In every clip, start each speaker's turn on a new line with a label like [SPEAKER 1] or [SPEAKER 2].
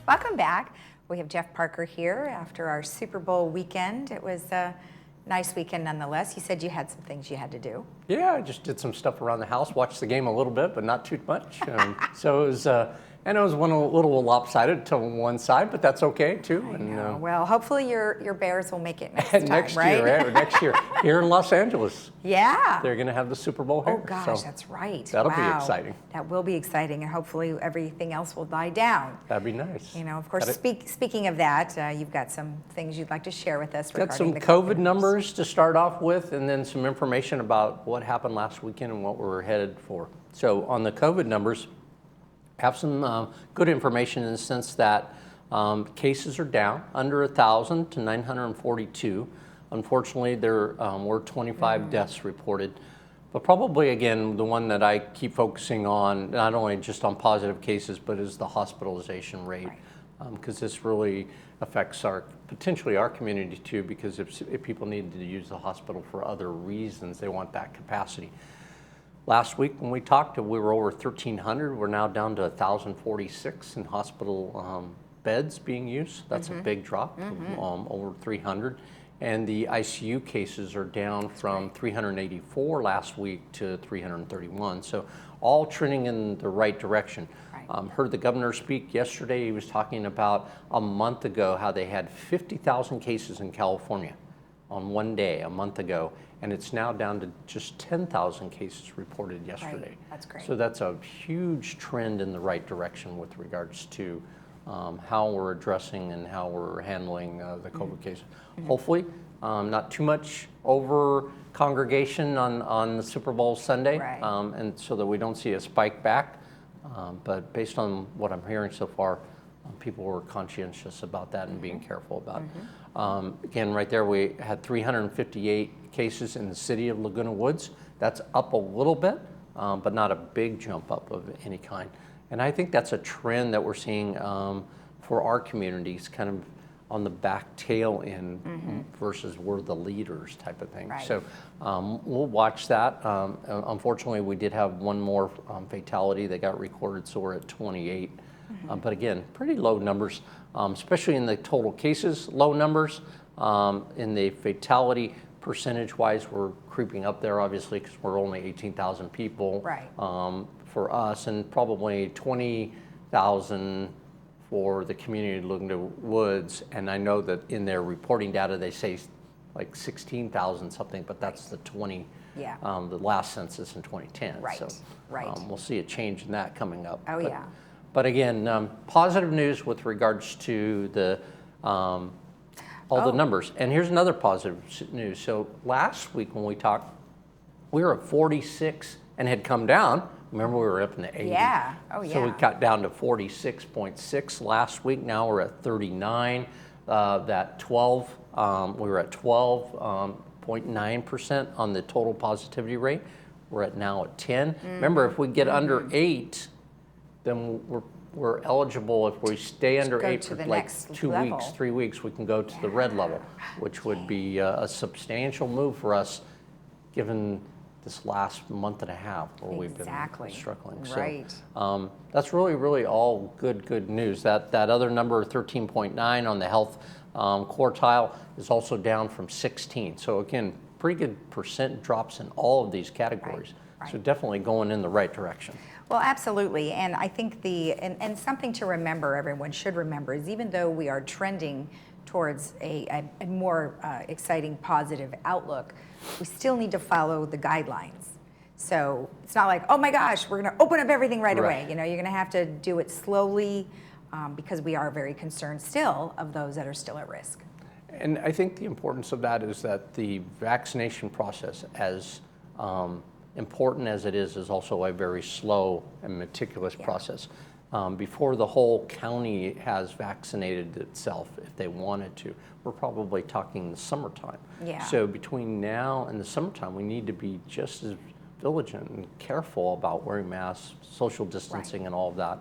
[SPEAKER 1] Welcome back. We have Jeff Parker here after our Super Bowl weekend. It was a nice weekend nonetheless. You said you had some things you had to do.
[SPEAKER 2] Yeah, I just did some stuff around the house, watched the game a little bit, but not too much. So it was, and it was one a little lopsided to one side, but that's okay too.
[SPEAKER 1] And well, hopefully your Bears will make it next time,
[SPEAKER 2] next
[SPEAKER 1] right?
[SPEAKER 2] year, right? Next year here in Los Angeles.
[SPEAKER 1] Yeah.
[SPEAKER 2] They're going to have the Super Bowl here.
[SPEAKER 1] Oh gosh, that's right.
[SPEAKER 2] That'll be exciting.
[SPEAKER 1] That will be exciting, and hopefully everything else will die down.
[SPEAKER 2] That'd be nice.
[SPEAKER 1] You know, of course, speaking of that, you've got some things you'd like to share with us regarding
[SPEAKER 2] got some
[SPEAKER 1] the
[SPEAKER 2] COVID numbers to start off with, and then some information about what happened last weekend and what we're headed for. So on the COVID numbers, have some good information in the sense that cases are down under 1,000 to 942. Unfortunately, there were 25 deaths reported. But probably, again, the one that I keep focusing on, not only just on positive cases, but is the hospitalization rate. Because this really affects potentially our community too, because if people need to use the hospital for other reasons, they want that capacity. Last week when we talked, we were over 1,300. We're now down to 1,046 in hospital beds being used. That's a big drop, over 300. And the ICU cases are down from 384 last week to 331. So all trending in the right direction. Heard the governor speak yesterday. He was talking about a month ago how they had 50,000 cases in California on one day a month ago, and it's now down to just 10,000 cases reported yesterday.
[SPEAKER 1] Right. That's great.
[SPEAKER 2] So that's a huge trend in the right direction with regards to how we're addressing and how we're handling the COVID case. Hopefully, not too much over congregation on the Super Bowl Sunday, and so that we don't see a spike back. But based on what I'm hearing so far, people were conscientious about that and being careful about it. Again, right there, we had 358 cases in the city of Laguna Woods. That's up a little bit, but not a big jump up of any kind. And I think that's a trend that we're seeing for our communities, kind of on the back tail end versus we're the leaders type of thing. So we'll watch that. Unfortunately, we did have one more fatality that got recorded, so we're at 28. But again, pretty low numbers, especially in the total cases, low numbers. In the fatality percentage-wise, we're creeping up there, obviously, because we're only 18,000 people for us, and probably 20,000 for the community of Laguna Woods. And I know that in their reporting data, they say like 16,000 something, but that's the the last census in 2010. So we'll see a change in that coming up. But again, positive news with regards to the all the numbers. And here's another positive news. So last week when we talked, we were at 46 and had come down. Remember, we were up in the 80s. So we got down to 46.6 last week. Now we're at 39. That 12, we were at 12.9% on the total positivity rate. We're now at 10. Remember, if we get under 8, then we're eligible. If we stay under 8 for like 2 weeks, 3 weeks, we can go to the red level, which would be a substantial move for us, given this last month and a half where we've been struggling. So that's really, really all good news. That other number, 13.9 on the health quartile, is also down from 16. So again, pretty good percent drops in all of these categories. So definitely going in the right direction.
[SPEAKER 1] Well, absolutely. And I think and something to remember, everyone should remember, is even though we are trending towards a more exciting, positive outlook, we still need to follow the guidelines. So it's not like, oh my gosh, we're going to open up everything right away. You know, you're going to have to do it slowly because we are very concerned still of those that are still at risk.
[SPEAKER 2] And I think the importance of that is that the vaccination process, as important as it is also a very slow and meticulous process. Before the whole county has vaccinated itself, if they wanted to, we're probably talking the summertime. So between now and the summertime, we need to be just as vigilant and careful about wearing masks, social distancing, and all of that.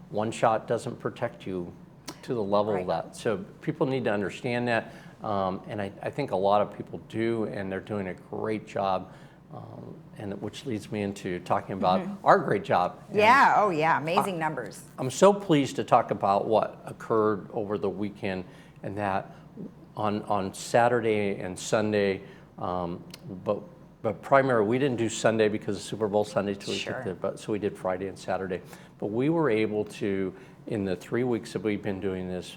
[SPEAKER 2] One shot doesn't protect you to the level of that. So people need to understand that, and I think a lot of people do, and they're doing a great job and which leads me into talking about our great job.
[SPEAKER 1] Yeah, oh yeah, amazing numbers.
[SPEAKER 2] I'm so pleased to talk about what occurred over the weekend, and that on Saturday and Sunday, but primarily we didn't do Sunday because of Super Bowl Sunday, so we did Friday and Saturday. But we were able to, in the 3 weeks that we've been doing this,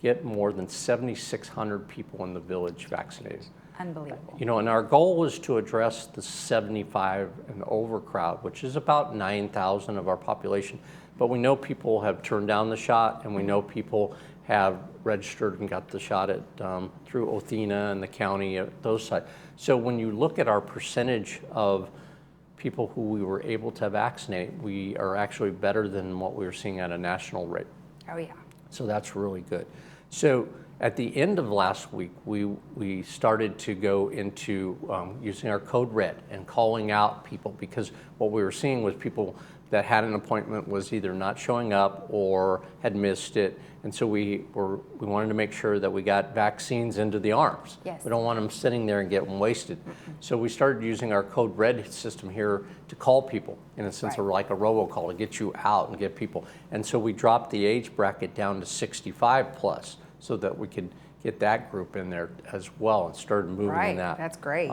[SPEAKER 2] get more than 7,600 people in the village vaccinated.
[SPEAKER 1] Unbelievable.
[SPEAKER 2] You know, and our goal was to address the 75 and over crowd, which is about 9,000 of our population. But we know people have turned down the shot, and we know people have registered and got the shot at through Othina and the county, those sites. So when you look at our percentage of people who we were able to vaccinate, we are actually better than what we were seeing at a national rate.
[SPEAKER 1] Oh yeah.
[SPEAKER 2] So that's really good. So at the end of last week, we started to go into using our code red and calling out people, because what we were seeing was people that had an appointment was either not showing up or had missed it. And so we wanted to make sure that we got vaccines into the arms.
[SPEAKER 1] Yes.
[SPEAKER 2] We don't want them sitting there and getting wasted. So we started using our code red system here to call people, in a sense of like a robocall, to get you out and get people. And so we dropped the age bracket down to 65 plus, so that we could get that group in there as well, and started moving in that.
[SPEAKER 1] That's great.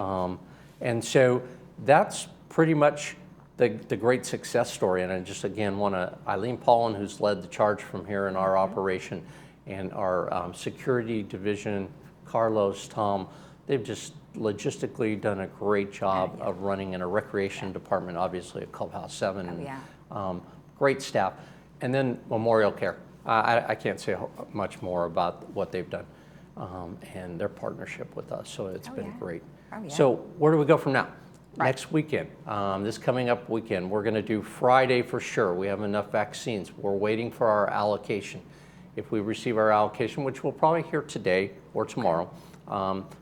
[SPEAKER 2] And so that's pretty much the great success story. And I just again want to, Eileen Paulin, who's led the charge from here in our operation, and our security division, Carlos, Tom, they've just logistically done a great job of running in a recreation department, obviously at Clubhouse 7. Great staff. And then Memorial Care. I can't say much more about what they've done and their partnership with us. So it's been great. So where do we go from now? Next weekend, this coming up weekend, we're going to do Friday for sure. We have enough vaccines. We're waiting for our allocation. If we receive our allocation, which we'll probably hear today or tomorrow,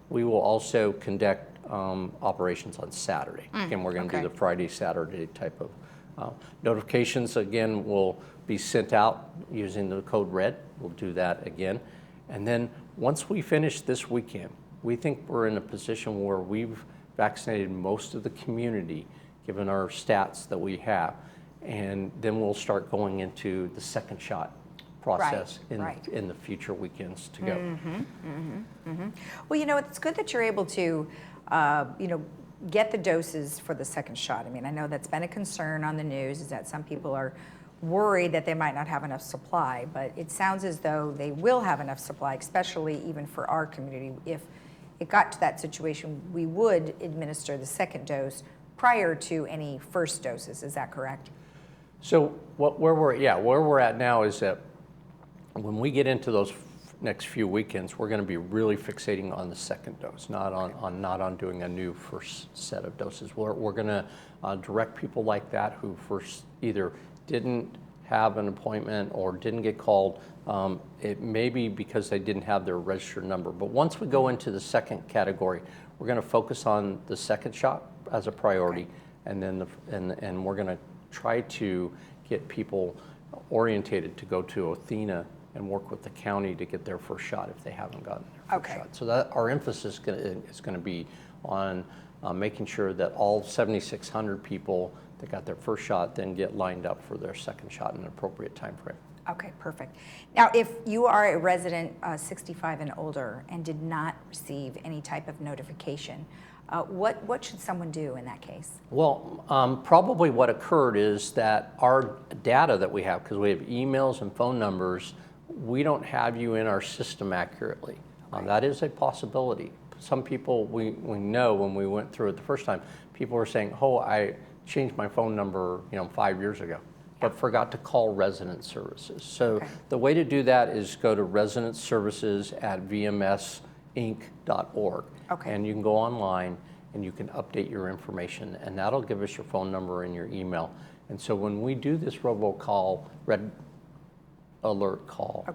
[SPEAKER 2] we will also conduct operations on Saturday. Again, we're going to do the Friday, Saturday type of notifications. Again, will be sent out using the code red. We'll do that again. And then once we finish this weekend, we think we're in a position where we've vaccinated most of the community, given our stats that we have. And then we'll start going into the second shot process in the future weekends to go.
[SPEAKER 1] Well, you know, it's good that you're able to, get the doses for the second shot. I mean, I know that's been a concern on the news, is that some people are worried that they might not have enough supply, but it sounds as though they will have enough supply, especially even for our community. If it got to that situation, we would administer the second dose prior to any first doses. Is that correct?
[SPEAKER 2] So where we're at now is that when we get into those next few weekends, we're going to be really fixating on the second dose, not on doing a new first set of doses. We're going to direct people like that who first either didn't have an appointment or didn't get called. It may be because they didn't have their registered number. But once we go into the second category, we're going to focus on the second shot as a priority, and then and we're going to try to get people orientated to go to Othina and work with the county to get their first shot if they haven't gotten their first shot. So that our emphasis is going to be on making sure that all 7,600 people that got their first shot then get lined up for their second shot in an appropriate time frame.
[SPEAKER 1] Okay, perfect. Now, if you are a resident 65 and older and did not receive any type of notification, what should someone do in that case?
[SPEAKER 2] Well, probably what occurred is that our data that we have, because we have emails and phone numbers, we don't have you in our system accurately. That is a possibility. Some people, we know when we went through it the first time, people were saying, oh, I changed my phone number 5 years ago, but forgot to call resident services. So the way to do that is go to residentservices@vmsinc.org. And you can go online and you can update your information, and that'll give us your phone number and your email. And so when we do this robocall, red alert call,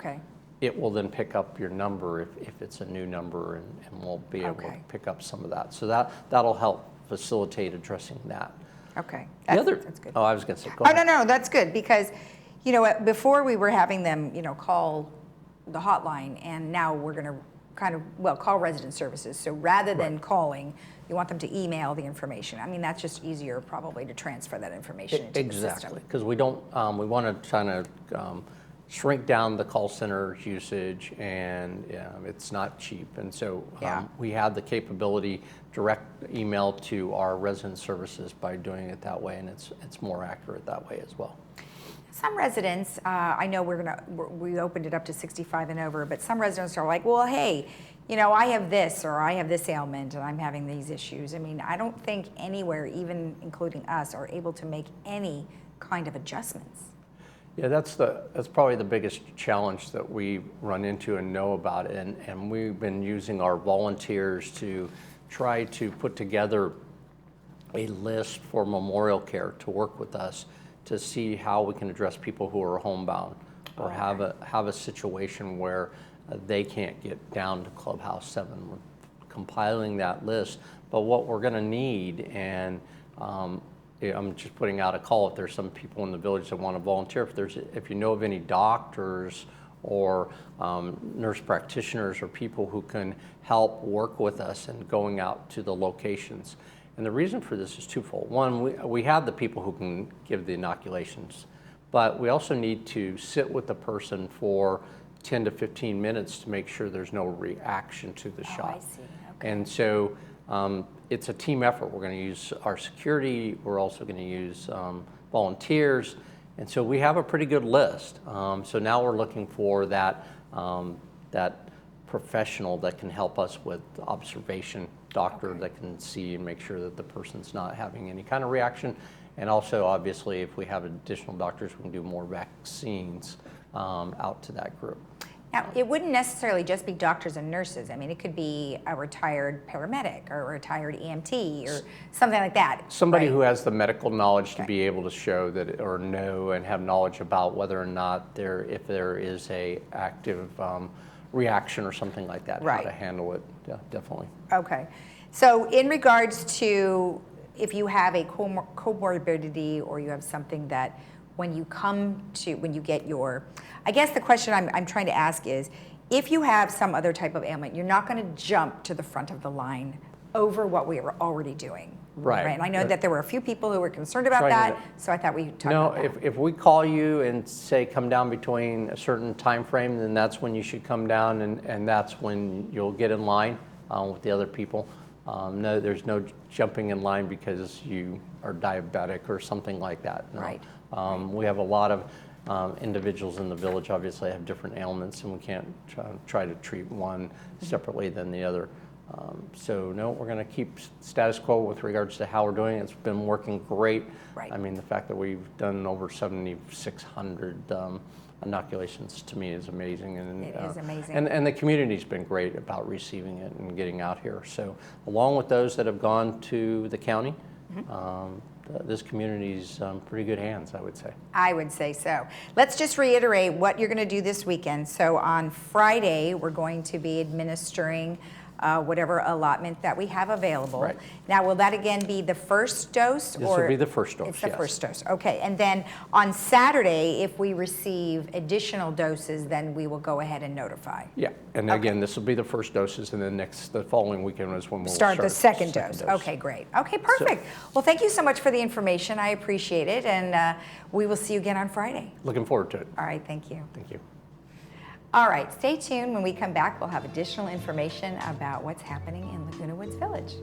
[SPEAKER 2] it will then pick up your number if it's a new number, and we'll be able to pick up some of that. So that'll help facilitate addressing that.
[SPEAKER 1] Okay,
[SPEAKER 2] that's good. Oh, I was going to say, go ahead.
[SPEAKER 1] No, that's good, because before we were having them call the hotline, and now we're going to call resident services. So rather than calling, you want them to email the information. I mean, that's just easier probably to transfer that information into the system.
[SPEAKER 2] Exactly, because we don't, we want to kind of shrink down the call center usage, and it's not cheap. And so we have the capability direct email to our resident services by doing it that way, and it's more accurate that way as well.
[SPEAKER 1] Some residents, I know we opened it up to 65 and over, but some residents are like, well, hey, you know, I have this, or I have this ailment and I'm having these issues. I mean, I don't think anywhere, even including us, are able to make any kind of adjustments.
[SPEAKER 2] Yeah, that's probably the biggest challenge that we run into and know about, and we've been using our volunteers to try to put together a list for memorial care to work with us to see how we can address people who are homebound or have a situation where they can't get down to Clubhouse 7. We're compiling that list, but what we're going to need, and I'm just putting out a call if there's some people in the village that want to volunteer. If you know of any doctors or nurse practitioners or people who can help work with us in going out to the locations. And the reason for this is twofold. One, we have the people who can give the inoculations, but we also need to sit with the person for 10 to 15 minutes to make sure there's no reaction to the shot.
[SPEAKER 1] I see. Okay.
[SPEAKER 2] And so it's a team effort. We're going to use our security. We're also going to use volunteers. And so we have a pretty good list. So now we're looking for that professional that can help us with observation, doctor that can see and make sure that the person's not having any kind of reaction. And also, obviously, if we have additional doctors, we can do more vaccines out to that group.
[SPEAKER 1] Now, it wouldn't necessarily just be doctors and nurses. I mean, it could be a retired paramedic or a retired EMT or something like that.
[SPEAKER 2] Somebody who has the medical knowledge to be able to show that or know and have knowledge about whether or not if there is a active reaction or something like that, how to handle it. Yeah, definitely.
[SPEAKER 1] Okay. So in regards to if you have a comorbidity or you have something that when you get your, I guess the question I'm trying to ask is, if you have some other type of ailment, you're not going to jump to the front of the line over what we were already doing. Right. And I know that there were a few people who were concerned about that, so I thought we talked about that.
[SPEAKER 2] No, if we call you and say come down between a certain time frame, then that's when you should come down, and that's when you'll get in line with the other people. No, there's no jumping in line because you are diabetic or something like that. No.
[SPEAKER 1] Right.
[SPEAKER 2] We have a lot of individuals in the village obviously have different ailments, and we can't try to treat one separately than the other. So no, we're going to keep status quo with regards to how we're doing it. It's been working great.
[SPEAKER 1] Right.
[SPEAKER 2] I mean, the fact that we've done over 7,600 inoculations to me is amazing. And
[SPEAKER 1] it is amazing.
[SPEAKER 2] And the community's been great about receiving it and getting out here. So along with those that have gone to the county, this community's pretty good hands, I would say.
[SPEAKER 1] I would say so. Let's just reiterate what you're going to do this weekend. So on Friday, we're going to be administering whatever allotment that we have available.
[SPEAKER 2] Right.
[SPEAKER 1] Now, will that again be the first dose?
[SPEAKER 2] This will be the first dose,
[SPEAKER 1] It's the
[SPEAKER 2] yes.
[SPEAKER 1] first dose. Okay. And then on Saturday, if we receive additional doses, then we will go ahead and notify.
[SPEAKER 2] Yeah, and again, this will be the first doses, and then the following weekend is when we'll
[SPEAKER 1] start the second dose. Okay, great. Okay, perfect. Well, thank you so much for the information. I appreciate it, and we will see you again on Friday.
[SPEAKER 2] Looking forward to it.
[SPEAKER 1] All right, thank you.
[SPEAKER 2] Thank you.
[SPEAKER 1] All right, stay tuned. When we come back, we'll have additional information about what's happening in Laguna Woods Village.